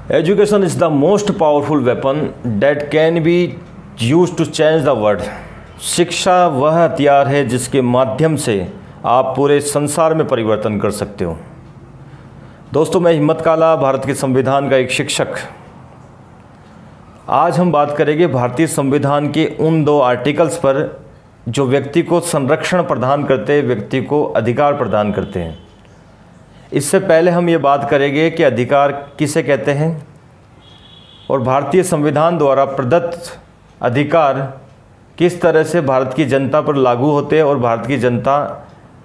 Education is the most powerful weapon that can be used to change the world. शिक्षा वह हथियार है जिसके माध्यम से आप पूरे संसार में परिवर्तन कर सकते हो। दोस्तों, मैं हिम्मत काला, भारत के संविधान का एक शिक्षक। आज हम बात करेंगे भारतीय संविधान के उन 2 आर्टिकल्स पर जो व्यक्ति को संरक्षण प्रदान करते हैं, व्यक्ति को अधिकार प्रदान करते हैं। इससे पहले हम ये बात करेंगे कि अधिकार किसे कहते हैं और भारतीय संविधान द्वारा प्रदत्त अधिकार किस तरह से भारत की जनता पर लागू होते हैं और भारत की जनता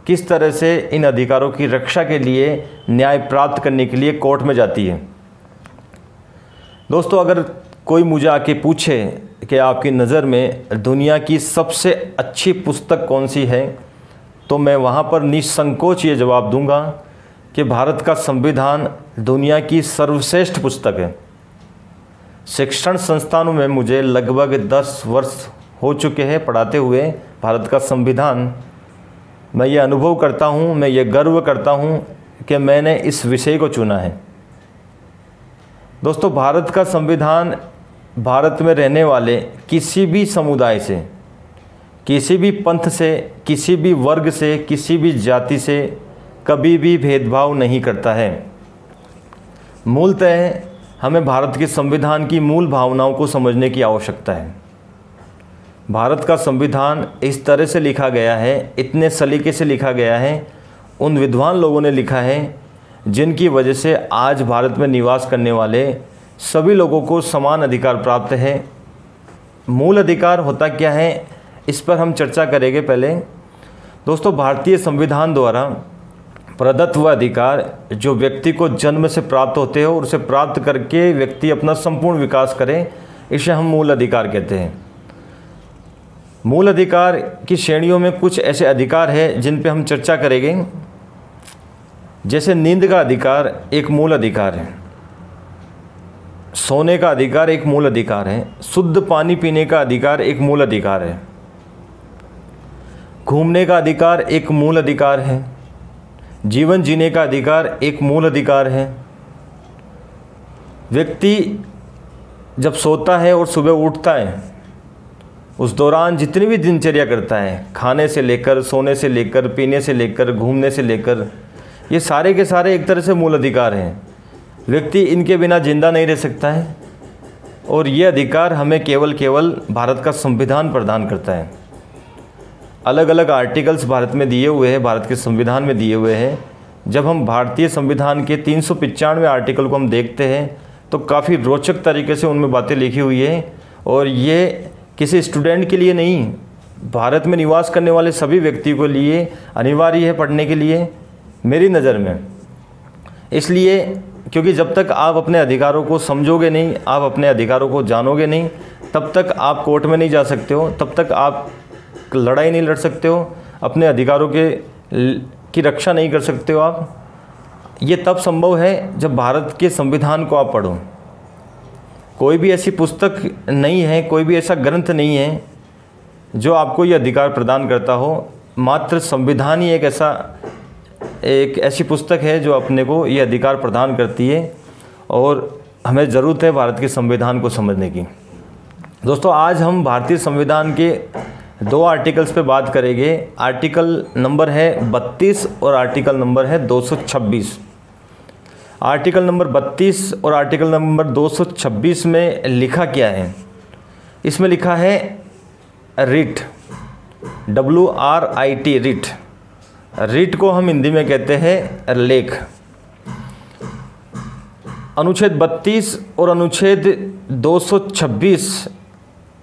किस तरह से इन अधिकारों की रक्षा के लिए न्याय प्राप्त करने के लिए कोर्ट में जाती है। दोस्तों, अगर कोई मुझे आके पूछे कि आपकी नज़र में दुनिया की सबसे अच्छी पुस्तक कौन सी है, तो मैं वहाँ पर निसंकोच ये जवाब दूंगा कि भारत का संविधान दुनिया की सर्वश्रेष्ठ पुस्तक है। शिक्षण संस्थानों में मुझे लगभग 10 वर्ष हो चुके हैं पढ़ाते हुए भारत का संविधान। मैं ये अनुभव करता हूँ, मैं ये गर्व करता हूँ कि मैंने इस विषय को चुना है। दोस्तों, भारत का संविधान भारत में रहने वाले किसी भी समुदाय से, किसी भी पंथ से, किसी भी वर्ग से, किसी भी जाति से कभी भी भेदभाव नहीं करता है। मूलतः हमें भारत के संविधान की मूल भावनाओं को समझने की आवश्यकता है। भारत का संविधान इस तरह से लिखा गया है, इतने सलीके से लिखा गया है, उन विद्वान लोगों ने लिखा है जिनकी वजह से आज भारत में निवास करने वाले सभी लोगों को समान अधिकार प्राप्त है। मूल अधिकार होता क्या है, इस पर हम चर्चा करेंगे। पहले दोस्तों, भारतीय संविधान द्वारा प्रदत्त वह अधिकार जो व्यक्ति को जन्म से प्राप्त होते हो और उसे प्राप्त करके व्यक्ति अपना संपूर्ण विकास करे, इसे हम मूल अधिकार कहते हैं। मूल अधिकार की श्रेणियों में कुछ ऐसे अधिकार हैं जिन पे हम चर्चा करेंगे। जैसे नींद का अधिकार एक मूल अधिकार है, सोने का अधिकार एक मूल अधिकार है, शुद्ध पानी पीने का अधिकार एक मूल अधिकार है, घूमने का अधिकार एक मूल अधिकार है, जीवन जीने का अधिकार एक मूल अधिकार है। व्यक्ति जब सोता है और सुबह उठता है, उस दौरान जितनी भी दिनचर्या करता है, खाने से लेकर, सोने से लेकर, पीने से लेकर, घूमने से लेकर, ये सारे के सारे एक तरह से मूल अधिकार हैं। व्यक्ति इनके बिना जिंदा नहीं रह सकता है और ये अधिकार हमें केवल भारत का संविधान प्रदान करता है। अलग अलग आर्टिकल्स भारत में दिए हुए हैं, भारत के संविधान में दिए हुए हैं। जब हम भारतीय संविधान के 395 आर्टिकल को हम देखते हैं तो काफ़ी रोचक तरीके से उनमें बातें लिखी हुई है और ये किसी स्टूडेंट के लिए नहीं, भारत में निवास करने वाले सभी व्यक्ति को लिए अनिवार्य है पढ़ने के लिए, मेरी नज़र में। इसलिए क्योंकि जब तक आप अपने अधिकारों को समझोगे नहीं, आप अपने अधिकारों को जानोगे नहीं, तब तक आप कोर्ट में नहीं जा सकते हो, तब तक आप लड़ाई नहीं लड़ सकते हो, अपने अधिकारों की रक्षा नहीं कर सकते हो आप। ये तब संभव है जब भारत के संविधान को आप पढ़ो। कोई भी ऐसी पुस्तक नहीं है, कोई भी ऐसा ग्रंथ नहीं है जो आपको ये अधिकार प्रदान करता हो। मात्र संविधान ही एक ऐसी पुस्तक है जो अपने को ये अधिकार प्रदान करती है और हमें ज़रूरत है भारत के संविधान को समझने की। दोस्तों, आज हम भारतीय संविधान के 2 आर्टिकल्स पे बात करेंगे। आर्टिकल नंबर है 32 और आर्टिकल नंबर है 226। आर्टिकल नंबर 32 और आर्टिकल नंबर 226 में लिखा क्या है? इसमें लिखा है रिट, WRIT, रिट। रिट को हम हिंदी में कहते हैं लेख। अनुच्छेद 32 और अनुच्छेद 226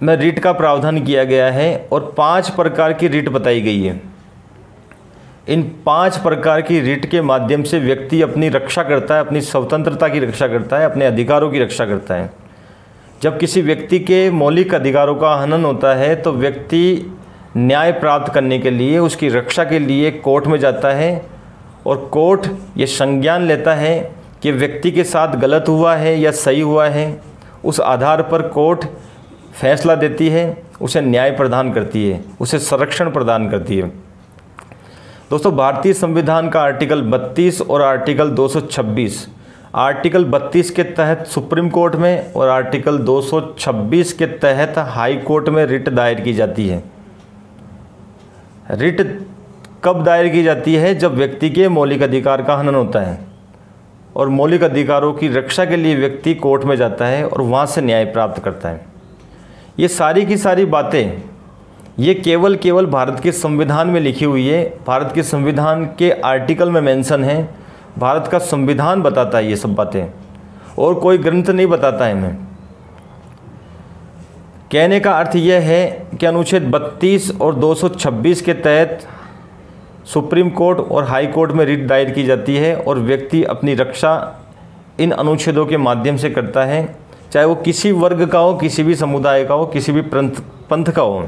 में रिट का प्रावधान किया गया है और 5 प्रकार की रिट बताई गई है। इन 5 प्रकार की रिट के माध्यम से व्यक्ति अपनी रक्षा करता है, अपनी स्वतंत्रता की रक्षा करता है, अपने अधिकारों की रक्षा करता है। जब किसी व्यक्ति के मौलिक अधिकारों का हनन होता है तो व्यक्ति न्याय प्राप्त करने के लिए, उसकी रक्षा के लिए कोर्ट में जाता है और कोर्ट ये संज्ञान लेता है कि व्यक्ति के साथ गलत हुआ है या सही हुआ है। उस आधार पर कोर्ट फैसला देती है, उसे न्याय प्रदान करती है, उसे संरक्षण प्रदान करती है। दोस्तों, भारतीय संविधान का आर्टिकल 32 और आर्टिकल 226 आर्टिकल 32 के तहत सुप्रीम कोर्ट में और आर्टिकल 226 के तहत हाई कोर्ट में रिट दायर की जाती है। रिट कब दायर की जाती है? जब व्यक्ति के मौलिक अधिकार का हनन होता है और मौलिक अधिकारों की रक्षा के लिए व्यक्ति कोर्ट में जाता है और वहाँ से न्याय प्राप्त करता है। ये सारी की सारी बातें ये केवल भारत के संविधान में लिखी हुई है। भारत के संविधान के आर्टिकल में मेंशन है। भारत का संविधान बताता है ये सब बातें, और कोई ग्रंथ नहीं बताता है हमें। कहने का अर्थ यह है कि अनुच्छेद 32 और 226 के तहत सुप्रीम कोर्ट और हाई कोर्ट में रिट दायर की जाती है और व्यक्ति अपनी रक्षा इन अनुच्छेदों के माध्यम से करता है, चाहे वो किसी वर्ग का हो, किसी भी समुदाय का हो, किसी भी पंथ का हो।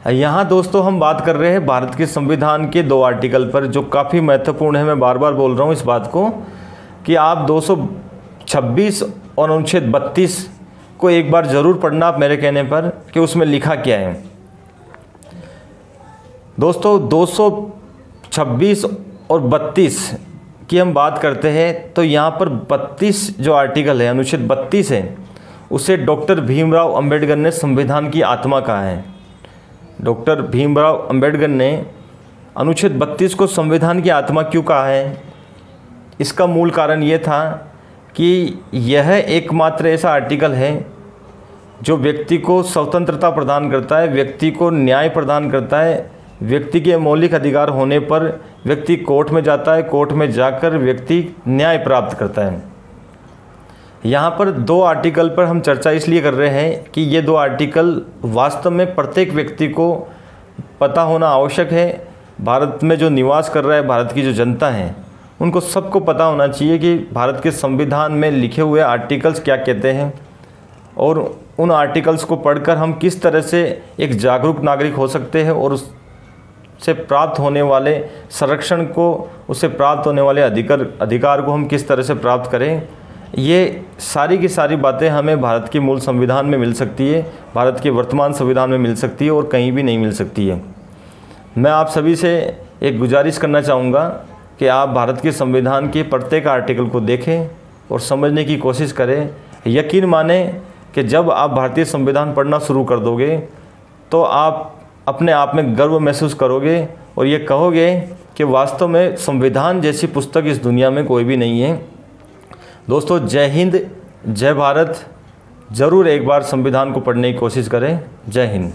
यहाँ दोस्तों हम बात कर रहे हैं भारत के संविधान के 2 आर्टिकल पर, जो काफ़ी महत्वपूर्ण है। मैं बार बार बोल रहा हूँ इस बात को कि आप 226 और अनुच्छेद 32 को एक बार ज़रूर पढ़ना आप मेरे कहने पर, कि उसमें लिखा क्या है। दोस्तों 226 और 32 की हम बात करते हैं तो यहाँ पर 32 जो आर्टिकल है, अनुच्छेद 32 है, उसे डॉक्टर भीमराव अंबेडकर ने संविधान की आत्मा कहा है। डॉक्टर भीमराव अंबेडकर ने अनुच्छेद 32 को संविधान की आत्मा क्यों कहा है? इसका मूल कारण ये था कि यह एकमात्र ऐसा आर्टिकल है जो व्यक्ति को स्वतंत्रता प्रदान करता है, व्यक्ति को न्याय प्रदान करता है। व्यक्ति के मौलिक अधिकार होने पर व्यक्ति कोर्ट में जाता है, कोर्ट में जाकर व्यक्ति न्याय प्राप्त करता है। यहाँ पर 2 आर्टिकल पर हम चर्चा इसलिए कर रहे हैं कि ये 2 आर्टिकल वास्तव में प्रत्येक व्यक्ति को पता होना आवश्यक है। भारत में जो निवास कर रहा है, भारत की जो जनता है, उनको सबको पता होना चाहिए कि भारत के संविधान में लिखे हुए आर्टिकल्स क्या कहते हैं और उन आर्टिकल्स को पढ़कर हम किस तरह से एक जागरूक नागरिक हो सकते हैं और उससे प्राप्त होने वाले संरक्षण को, उससे प्राप्त होने वाले अधिकार को हम किस तरह से प्राप्त करें। ये सारी की सारी बातें हमें भारत के मूल संविधान में मिल सकती है, भारत के वर्तमान संविधान में मिल सकती है और कहीं भी नहीं मिल सकती है। मैं आप सभी से एक गुजारिश करना चाहूँगा कि आप भारत के संविधान के प्रत्येक आर्टिकल को देखें और समझने की कोशिश करें। यकीन माने कि जब आप भारतीय संविधान पढ़ना शुरू कर दोगे तो आप अपने आप में गर्व महसूस करोगे और ये कहोगे कि वास्तव में संविधान जैसी पुस्तक इस दुनिया में कोई भी नहीं है। दोस्तों जय हिंद, जय भारत। ज़रूर एक बार संविधान को पढ़ने की कोशिश करें। जय हिंद।